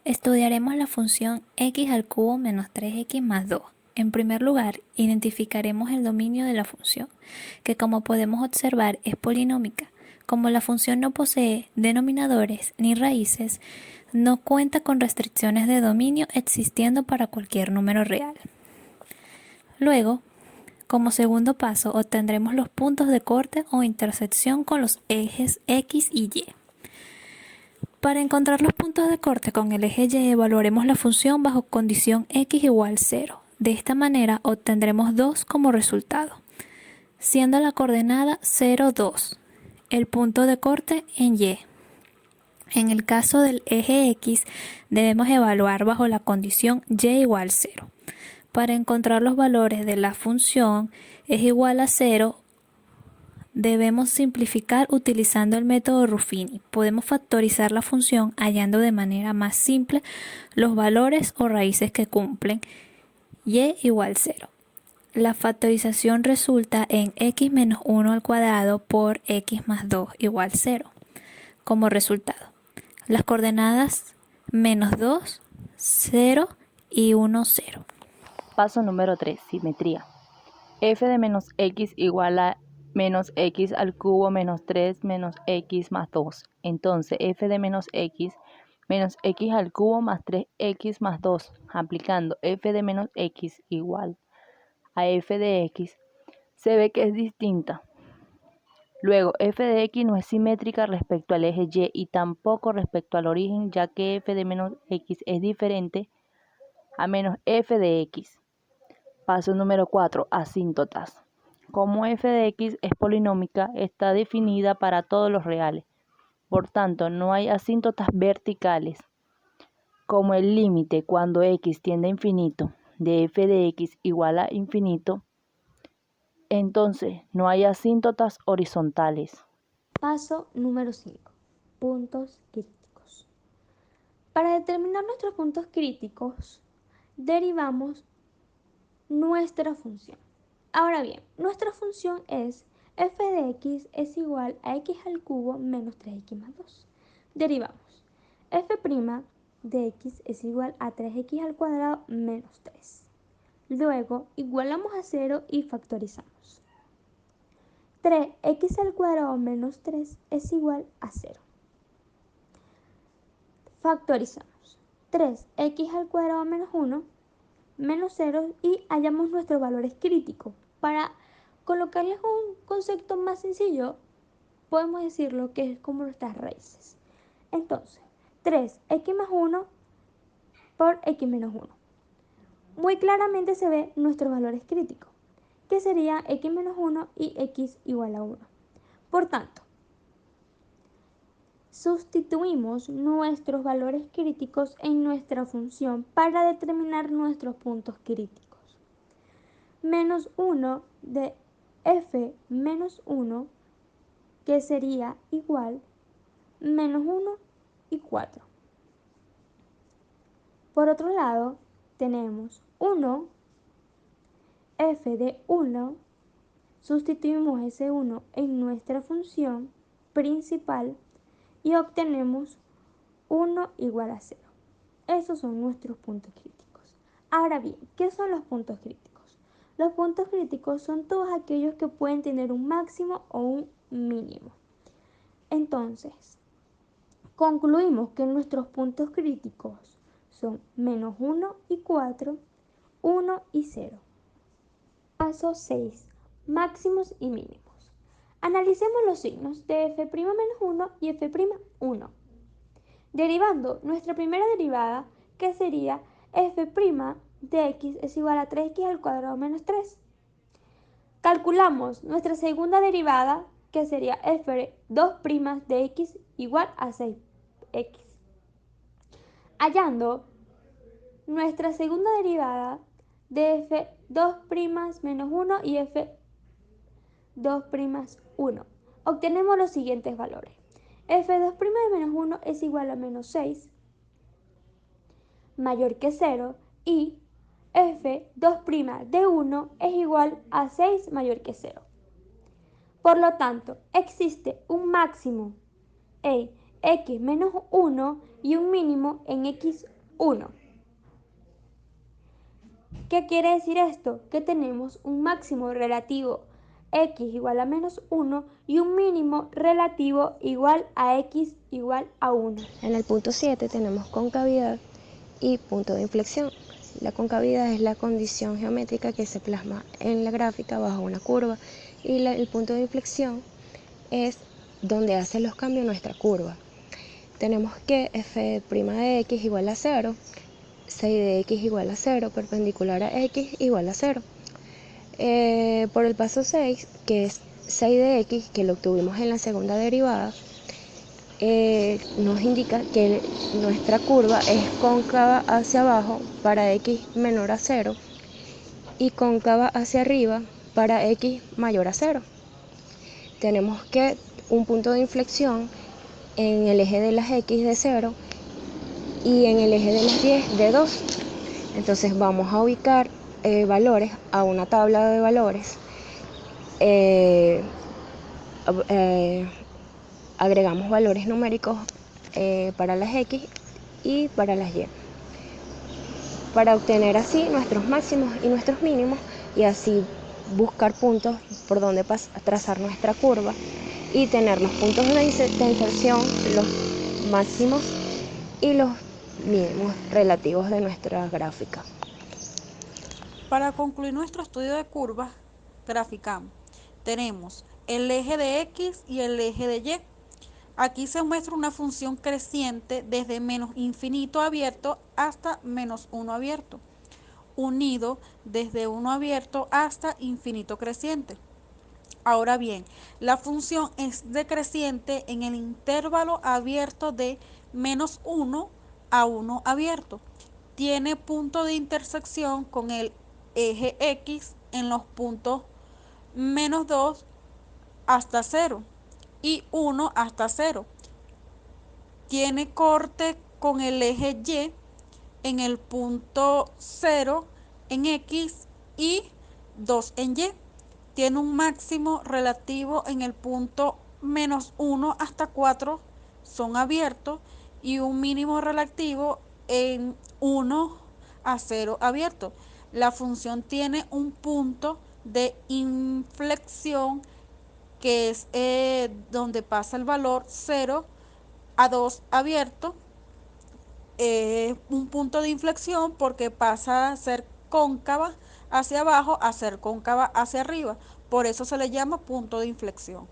Estudiaremos la función x al cubo menos 3x más 2. En primer lugar, identificaremos el dominio de la función, que como podemos observar es polinómica. Como la función no posee denominadores ni raíces, no cuenta con restricciones de dominio existiendo para cualquier número real. Luego, como segundo paso, obtendremos los puntos de corte o intersección con los ejes x y y. Para encontrar los puntos de corte con el eje y, evaluaremos la función bajo condición x igual 0. De esta manera obtendremos 2 como resultado, siendo la coordenada 0, 2, el punto de corte en y. En el caso del eje x, debemos evaluar bajo la condición y igual 0. Para encontrar los valores de la función es igual a 0, debemos simplificar utilizando el método Ruffini. Podemos factorizar la función hallando de manera más simple los valores o raíces que cumplen y igual 0. La factorización resulta en x menos 1 al cuadrado por x más 2 igual 0. Como resultado, las coordenadas menos 2, 0 y 1, 0. Paso número 3, simetría. F de menos x igual a menos x al cubo menos 3 menos x más 2. Entonces, f de menos x al cubo más 3x más 2. Aplicando f de menos x igual a f de x, se ve que es distinta. Luego, f de x no es simétrica respecto al eje y y tampoco respecto al origen, ya que f de menos x es diferente a menos f de x. Paso número 4, asíntotas. Como f de x es polinómica, está definida para todos los reales. Por tanto, no hay asíntotas verticales. Como el límite cuando x tiende a infinito de f de x igual a infinito, entonces no hay asíntotas horizontales. Paso número 5. Puntos críticos. Para determinar nuestros puntos críticos, derivamos nuestra función. Ahora bien, nuestra función es f de x es igual a x al cubo menos 3x más 2. Derivamos f' de x es igual a 3x al cuadrado menos 3. Luego igualamos a 0 y factorizamos. 3x al cuadrado menos 3 es igual a 0. Factorizamos. 3x al cuadrado menos 1 menos 0 y hallamos nuestros valores críticos. Para colocarles un concepto más sencillo, podemos decirlo que es como nuestras raíces. Entonces, 3x más 1 por x menos 1. Muy claramente se ve nuestros valores críticos, que sería x menos 1 y x igual a 1. Por tanto, sustituimos nuestros valores críticos en nuestra función para determinar nuestros puntos críticos. Menos 1 de f menos 1, que sería igual menos 1 y 4. Por otro lado, tenemos 1, f de 1, sustituimos ese 1 en nuestra función principal y obtenemos 1 igual a 0. Esos son nuestros puntos críticos. Ahora bien, ¿qué son los puntos críticos? Los puntos críticos son todos aquellos que pueden tener un máximo o un mínimo. Entonces, concluimos que nuestros puntos críticos son menos 1 y 4, 1 y 0. Paso 6. Máximos y mínimos. Analicemos los signos de f' menos 1 y f'1. Derivando nuestra primera derivada, que sería f' de x es igual a 3x al cuadrado menos 3. Calculamos nuestra segunda derivada, que sería f2' de x igual a 6x. Hallando nuestra segunda derivada de f2' menos 1 y f2'1. Obtenemos los siguientes valores. f2' de menos 1 es igual a menos 6, mayor que 0, y f2' de 1 es igual a 6 mayor que 0. Por lo tanto, existe un máximo x menos 1 y un mínimo en x1. ¿Qué quiere decir esto? Que tenemos un máximo relativo x igual a menos 1 y un mínimo relativo igual a x igual a 1. En el punto 7 tenemos concavidad y punto de inflexión. La concavidad es la condición geométrica que se plasma en la gráfica bajo una curva y el punto de inflexión es donde hace los cambios nuestra curva. Tenemos que f' de x igual a 0, 6 de x igual a 0, perpendicular a x igual a 0. Por el paso 6, que es 6 de x, que lo obtuvimos en la segunda derivada, nos indica que nuestra curva es cóncava hacia abajo para x menor a 0 y cóncava hacia arriba para x mayor a 0. Tenemos que un punto de inflexión en el eje de las x de 0 y en el eje de las y de 2. Entonces vamos a ubicar valores a una tabla de valores. Agregamos valores numéricos para las x y para las y, para obtener así nuestros máximos y nuestros mínimos y así buscar puntos por donde trazar nuestra curva y tener los puntos de inserción, los máximos y los mínimos relativos de nuestra gráfica. Para concluir nuestro estudio de curvas, graficamos. Tenemos el eje de x y el eje de y. Aquí se muestra una función creciente desde menos infinito abierto hasta menos 1 abierto, unido desde 1 abierto hasta infinito creciente. Ahora bien, la función es decreciente en el intervalo abierto de menos 1 a 1 abierto. Tiene punto de intersección con el eje x en los puntos menos 2 hasta 0 y 1 hasta 0. Tiene corte con el eje y en el punto 0 en x y 2 en y. Tiene un máximo relativo en el punto menos 1 hasta 4, son abiertos, y un mínimo relativo en 1 a 0 abierto. La función tiene un punto de inflexión que es donde pasa el valor 0 a 2 abierto. Un punto de inflexión porque pasa a ser cóncava hacia abajo a ser cóncava hacia arriba. Por eso se le llama punto de inflexión.